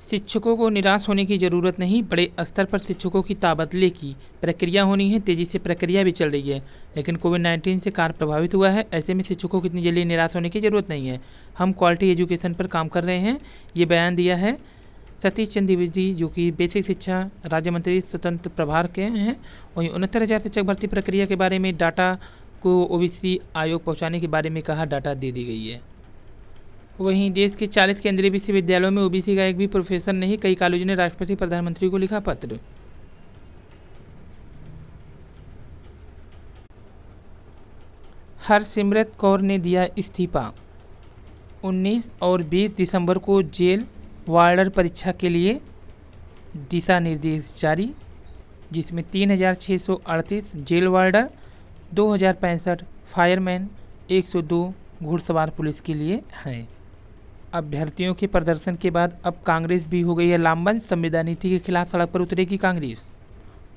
शिक्षकों को निराश होने की ज़रूरत नहीं, बड़े स्तर पर शिक्षकों की तबादले की प्रक्रिया होनी है। तेज़ी से प्रक्रिया भी चल रही है, लेकिन कोविड-19 से कार्य प्रभावित हुआ है। ऐसे में शिक्षकों को इतनी जल्दी निराश होने की ज़रूरत नहीं है। हम क्वालिटी एजुकेशन पर काम कर रहे हैं, ये बयान दिया है सतीश चंद्र द्विवेदी, जो कि बेसिक शिक्षा राज्य मंत्री स्वतंत्र प्रभार के हैं। वहीं 69,000 शिक्षक भर्ती प्रक्रिया के बारे में डाटा को ओबीसी आयोग पहुँचाने के बारे में कहा, डाटा दे दी गई है। वहीं देश के 40 केंद्रीय विश्वविद्यालयों में ओबीसी का एक भी प्रोफेसर नहीं। कई कॉलेजों ने राष्ट्रपति प्रधानमंत्री को लिखा पत्र। हरसिमरत कौर ने दिया इस्तीफा। 19 और 20 दिसंबर को जेल वार्डर परीक्षा के लिए दिशा निर्देश जारी, जिसमें 3,638 जेल वार्डर, 2,065 फायरमैन, 102 घुड़सवार पुलिस के लिए हैं। अभ्यर्थियों के प्रदर्शन के बाद अब कांग्रेस भी हो गई है लामबंद। संविदा नीति के खिलाफ सड़क पर उतरेगी कांग्रेस।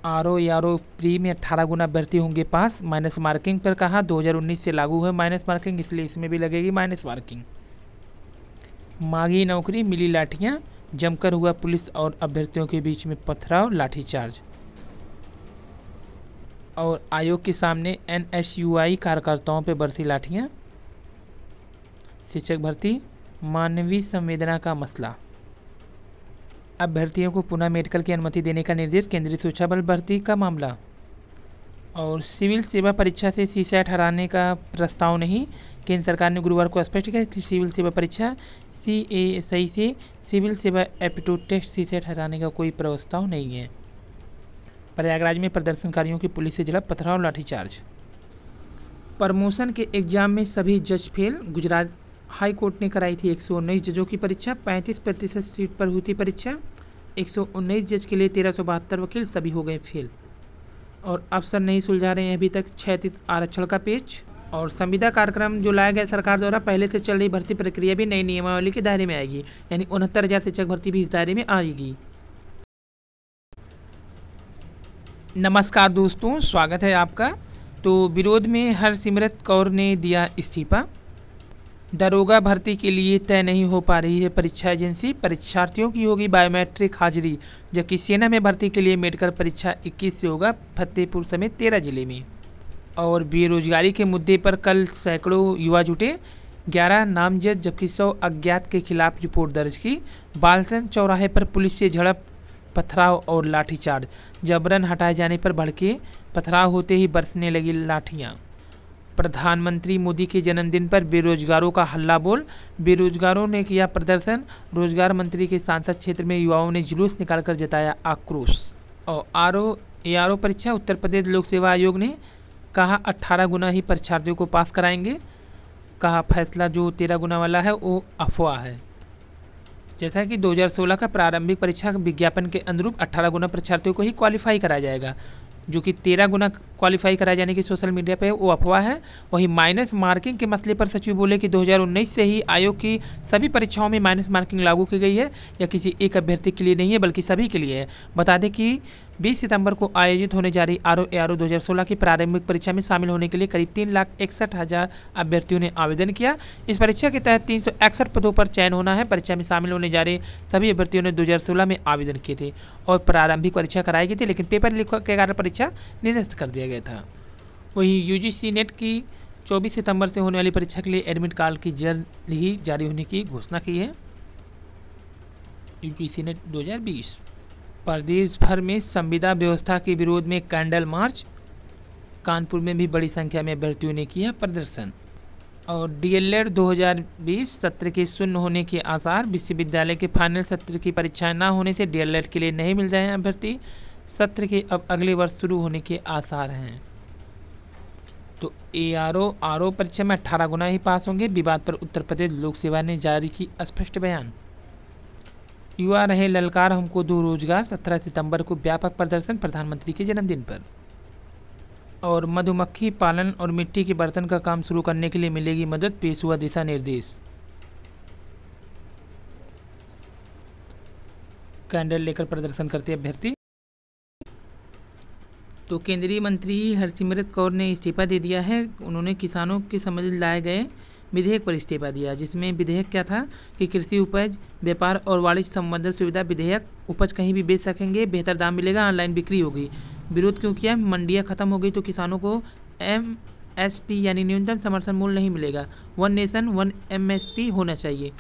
आरओ प्री में 18 गुना अभ्यर्थी होंगे पास। माइनस मार्किंग पर कहा 2019 से लागू है माइनस मार्किंग, इसलिए इसमें भी लगेगी माइनस मार्किंग। मांगी नौकरी मिली लाठियां, जमकर हुआ पुलिस और अभ्यर्थियों के बीच में पथराव, लाठीचार्ज। और आयोग के सामने एनएसयूआई कार्यकर्ताओं पर बरसी लाठियां। शिक्षक भर्ती मानवीय संवेदना का मसला। अभ्यर्थियों को पुनः मेडिकल की अनुमति देने का निर्देश, केंद्रीय सुरक्षा बल भर्ती का मामला। और सिविल सेवा परीक्षा से सीसैट हटाने का प्रस्ताव नहीं। केंद्र सरकार ने गुरुवार को स्पष्ट किया कि सिविल सेवा परीक्षा सीएसई से सिविल सेवा एप्टीट्यूड टेस्ट सीसैट हटाने का कोई प्रस्ताव नहीं है। प्रयागराज में प्रदर्शनकारियों की पुलिस से झड़प, पथराव, लाठीचार्ज। प्रमोशन के एग्जाम में सभी जज फेल। गुजरात हाई कोर्ट ने कराई थी 119 जजों की परीक्षा, 35% सीट पर हुई थी परीक्षा। 119 जज के लिए 1372 वकील, सभी हो गए फेल। और अफसर नहीं सुलझा रहे हैं अभी तक 36 आरक्षण का पेच। और संविदा कार्यक्रम जो लाया गया सरकार द्वारा, पहले से चल रही भर्ती प्रक्रिया भी नई नियमावली के दायरे में आएगी, यानी 69,000 शिक्षक भर्ती भी इस दायरे में आएगी। नमस्कार दोस्तों, स्वागत है आपका। तो विरोध में हरसिमरत कौर ने दिया इस्तीफा। दरोगा भर्ती के लिए तय नहीं हो पा रही है परीक्षा एजेंसी। परीक्षार्थियों की होगी बायोमेट्रिक हाजिरी, जबकि सेना में भर्ती के लिए मेडिकल परीक्षा 21 से होगा फतेहपुर समेत 13 जिले में। और बेरोजगारी के मुद्दे पर कल सैकड़ों युवा जुटे, 11 नामजद जबकि 100 अज्ञात के खिलाफ रिपोर्ट दर्ज की। बालसन चौराहे पर पुलिस से झड़प, पथराव और लाठीचार्ज। जबरन हटाए जाने पर भड़के, पथराव होते ही बरसने लगी लाठियां। प्रधानमंत्री मोदी के जन्मदिन पर बेरोजगारों का हल्ला बोल। बेरोजगारों ने किया प्रदर्शन। रोजगार मंत्री के सांसद क्षेत्र में युवाओं ने जुलूस निकालकर जताया आक्रोश। और आरओ परीक्षा, उत्तर प्रदेश लोक सेवा आयोग ने कहा 18 गुना ही परीक्षार्थियों को पास कराएंगे। कहा फैसला जो 13 गुना वाला है वो अफवाह है। जैसा कि 2016 का प्रारंभिक परीक्षा विज्ञापन के अनुरूप 18 गुना परीक्षार्थियों को ही क्वालिफाई कराया जाएगा, जो कि 13 गुना क्वालिफाई कराए जाने की सोशल मीडिया पे वो अफवाह है। वहीं माइनस मार्किंग के मसले पर सचिव बोले कि 2019 से ही आयोग की सभी परीक्षाओं में माइनस मार्किंग लागू की गई है, या किसी एक अभ्यर्थी के लिए नहीं है बल्कि सभी के लिए है। बता दें कि 20 सितंबर को आयोजित होने जा रही आरओ 2016 की प्रारंभिक परीक्षा में शामिल होने के लिए करीब 3,61,000 अभ्यर्थियों ने आवेदन किया। इस परीक्षा के तहत 361 पदों पर चयन होना है। परीक्षा में शामिल होने जा रहे सभी अभ्यर्थियों ने 2016 में आवेदन किए थे और प्रारंभिक परीक्षा कराई गई थी, लेकिन पेपर लीक के कारण परीक्षा निरस्त कर दिया गया था। वहीं यूजीसी नेट की 24 सितंबर से होने वाली परीक्षा के लिए एडमिट कार्ड की जल्द ही जारी होने की घोषणा की है। UGC net 2020। प्रदेश भर में संविदा व्यवस्था के विरोध में कैंडल मार्च। कानपुर में भी बड़ी संख्या में अभ्यर्थियों ने किया प्रदर्शन। और डीएलएड 2020 सत्र के शून्य होने के आसार। विश्वविद्यालय के फाइनल सत्र की परीक्षाएं न होने से डीएलएड के लिए नहीं मिल रहे हैं अभ्यर्थी। सत्र के अब अगले वर्ष शुरू होने के आसार हैं। तो आरओ परीक्षा में 18 गुना ही पास होंगे। विवाद पर उत्तर प्रदेश लोक सेवा ने जारी की स्पष्ट बयान। युवा रहे ललकार, हमको दो रोजगार। 17 सितंबर को व्यापक प्रदर्शन प्रधानमंत्री के जन्मदिन पर। और मधुमक्खी पालन और मिट्टी के बर्तन का काम शुरू करने के लिए मिलेगी मदद, पेश हुआ दिशा निर्देश। कैंडल लेकर प्रदर्शन करते अभ्यर्थी। तो केंद्रीय मंत्री हरसिमरत कौर ने इस्तीफा दे दिया है। उन्होंने किसानों के समझ लाए गए विधेयक पर इस्तीफा दिया, जिसमें विधेयक क्या था कि कृषि उपज, व्यापार और वाणिज्य संबंधित सुविधा विधेयक, उपज कहीं भी बेच सकेंगे, बेहतर दाम मिलेगा, ऑनलाइन बिक्री होगी। विरोध क्यों किया? मंडियाँ खत्म हो गई तो किसानों को MSP यानी न्यूनतम समर्थन मूल्य नहीं मिलेगा। वन नेशन वन MSP होना चाहिए।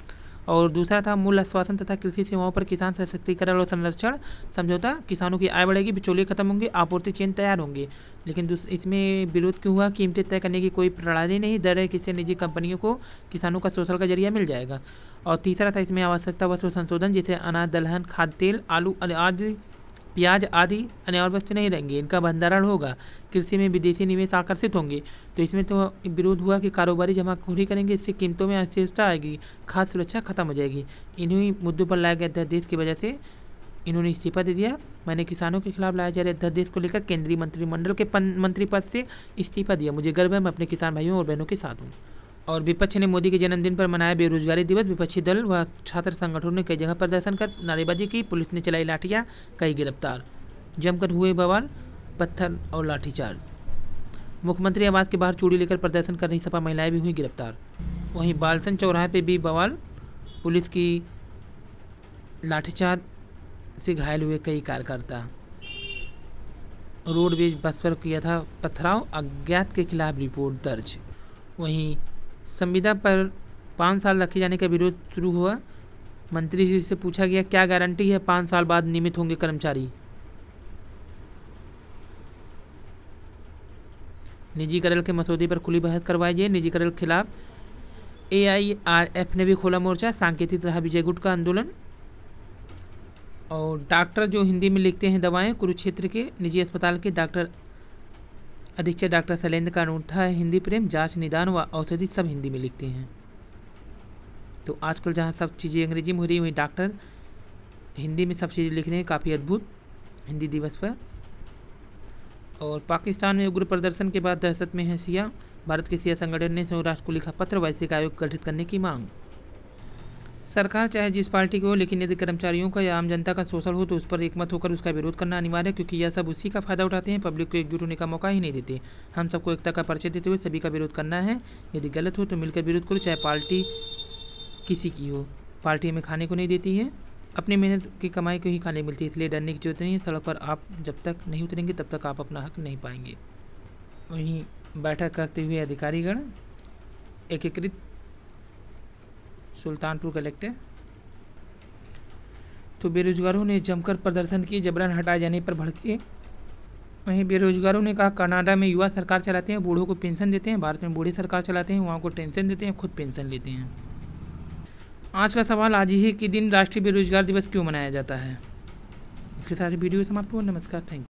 और दूसरा था मूल्य आश्वासन तथा कृषि सेवाओं पर किसान सशक्तिकरण और संरक्षण समझौता, किसानों की आय बढ़ेगी, बिचौलिए खत्म होंगे, आपूर्ति चेन तैयार होंगे। लेकिन इसमें विरोध क्यों हुआ? कीमतें तय करने की कोई प्रणाली नहीं, डर है किसी निजी कंपनियों को किसानों का शोषण का जरिया मिल जाएगा। और तीसरा था इसमें आवश्यकता वस्तु संशोधन, जैसे अनाज, दलहन, खाद्य तेल, आलू आदि, प्याज आदि अन्य और वस्तु नहीं रहेंगे, इनका भंडारण होगा। कृषि में विदेशी निवेश आकर्षित होंगे। तो इसमें तो विरोध हुआ कि कारोबारी जमाखोरी करेंगे, इससे कीमतों में अस्थिरता आएगी, खाद्य सुरक्षा खत्म हो जाएगी। इन्हीं मुद्दों पर लाए गए अध्यादेश की वजह से इन्होंने इस्तीफा दे दिया। मैंने किसानों के खिलाफ लाए जा रहे अध्यादेश को लेकर केंद्रीय मंत्रिमंडल के मंत्री पद से इस्तीफा दिया। मुझे गर्व है, मैं अपने किसान भाइयों और बहनों के साथ हूँ। और विपक्ष ने मोदी के जन्मदिन पर मनाया बेरोजगारी दिवस। विपक्षी दल व छात्र संगठनों ने कई जगह प्रदर्शन कर नारेबाजी की, पुलिस ने चलाई लाठियाँ, कई गिरफ्तार, जमकर हुए बवाल, पत्थर और लाठीचार्ज। मुख्यमंत्री आवास के बाहर चूड़ी लेकर प्रदर्शन कर रही सपा महिलाएं भी हुई गिरफ्तार। वहीं बालसन चौराहे पे भी बवाल, पुलिस की लाठीचार्ज से घायल हुए कई कार्यकर्ता। रोडवेज बस पर किया था पथराव, अज्ञात के खिलाफ रिपोर्ट दर्ज। वहीं संविदा पर 5 साल रखे जाने का विरोध शुरू हुआ। मंत्री जी से पूछा गया क्या गारंटी है 5 साल बाद नियमित होंगे कर्मचारी। निजीकरण के मसौदे पर खुली बहस करवाई जाए। निजीकरण के खिलाफ AIRF ने भी खोला मोर्चा, सांकेतिक रहा विजय गुट का आंदोलन। और डॉक्टर जो हिंदी में लिखते हैं दवाएं, कुरुक्षेत्र के निजी अस्पताल के डॉक्टर अधीक्षक डॉक्टर शैलेंद्र का अनूठा है हिंदी प्रेम, जांच, निदान व औषधि सब हिंदी में लिखते हैं। तो आजकल जहाँ सब चीज़ें अंग्रेजी में हो रही, वहीं डॉक्टर हिंदी में सब चीज़ें लिख रहे हैं, काफ़ी अद्भुत हिंदी दिवस पर। और पाकिस्तान में उग्र प्रदर्शन के बाद दहशत में है शिया। भारत के शिया संगठन ने संयुक्त राष्ट्र को लिखा पत्र, वैश्विक आयोग गठित करने की मांग। सरकार चाहे जिस पार्टी की हो, लेकिन यदि कर्मचारियों का या आम जनता का शोषण हो तो उस पर एकमत होकर उसका विरोध करना अनिवार्य है, क्योंकि यह सब उसी का फायदा उठाते हैं, पब्लिक को एकजुट होने का मौका ही नहीं देते। हम सबको एकता का परिचय देते हुए सभी का विरोध करना है। यदि गलत हो तो मिलकर विरोध करो, चाहे पार्टी किसी की हो। पार्टी हमें खाने को नहीं देती है, अपनी मेहनत की कमाई को ही खाने मिलती है, इसलिए डरने की जरूरत नहीं है। सड़क पर आप जब तक नहीं उतरेंगे तब तक आप अपना हक नहीं पाएंगे। वहीं बैठक करते हुए अधिकारीगण, एकीकृत सुल्तानपुर कलेक्टर। तो बेरोजगारों ने जमकर प्रदर्शन किए, जबरन हटाए जाने पर भड़के। वहीं बेरोजगारों ने कहा कनाडा में युवा सरकार चलाते हैं, बूढ़ों को पेंशन देते हैं, भारत में बूढ़े सरकार चलाते हैं, वहाँ को टेंशन देते हैं, खुद पेंशन लेते हैं। आज का सवाल, आज ही के दिन राष्ट्रीय बेरोजगार दिवस क्यों मनाया जाता है? इसके साथ वीडियो समाप्त हुआ। नमस्कार, थैंक यू।